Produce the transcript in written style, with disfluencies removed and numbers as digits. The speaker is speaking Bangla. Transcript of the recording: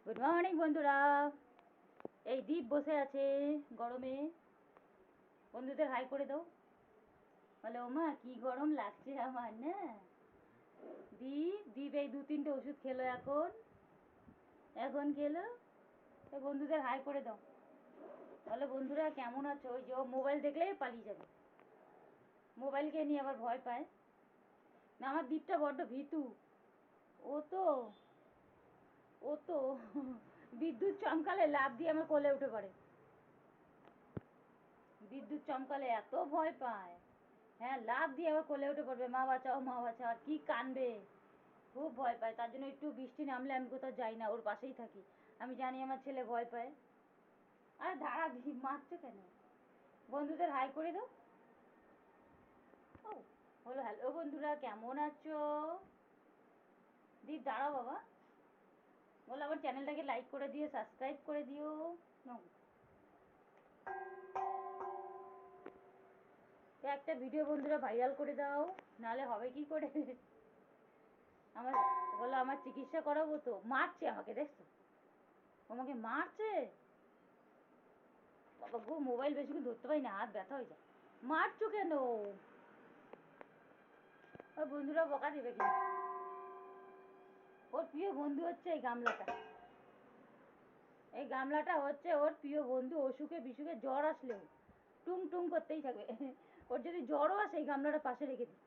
গুড মর্নিং বন্ধুরা। এই দীপ বসে আছে গরমে। বন্ধুদের হাই করে দাও। বলে ওমা কি গরম লাগছে আমার না। দীপ দীপ এই 2-3টে ওষুধ খেলো এখন এখন খেলো। বন্ধুদের হাই করে দাও। বলো বন্ধুরা কেমন আছো। ওই যে ও মোবাইল দেখলেই পালিয়ে যাবে, মোবাইলকে নিয়ে আবার ভয় পায় না। আমার দীপটা বড্ড ভীতু। ও তো ও তো বিদ্যুৎ চমকালে লাফ দিয়ে আমার কোলে উঠে পড়ে। বিদ্যুৎ চমকালে এত ভয় পায়। হ্যাঁ, লাফ দিয়ে আবার কোলে উঠে পড়বে, মা বাঁচাও মা বাঁচাও, আর কি কানবে। খুব ভয় পায়, তার জন্য একটু বৃষ্টি নামলে আমি কোথাও যাই না, ওর পাশেই থাকি। আমি জানি আমার ছেলে ভয় পায়। আর দাঁড়া দীপ, মারছো কেন। বন্ধুদের হাই করে দাও। ও হলো, হ্যালো বন্ধুরা কেমন আছো। দীপ দাঁড়াও বাবা। বলো আমার চ্যানেলটাকে লাইক করে দিও, সাবস্ক্রাইব করে দিও। নাও। একটা ভিডিও বন্ধুরা ভাইরাল করে দাও, নাহলে হবে কি করে। আমার বলো আমার চিকিৎসা করাবো তো। মারছে আমাকে, দেখছো আমাকে মারছে। বাবা গো, মোবাইল বেশিক্ষণ ধরতে পারি না, হাত ব্যথা হয়ে যায়। মারছো কেন। ওই বন্ধুরা বকা দেবে কি। ওর প্রিয় বন্ধু হচ্ছে এই গামলাটা। এই গামলাটা হচ্ছে ওর প্রিয় বন্ধু। অসুখে বিসুখে জ্বর আসলেও টুং টুং করতেই থাকবে। ওর যদি জ্বরও আসে এই গামলাটা পাশে রেখে দিই।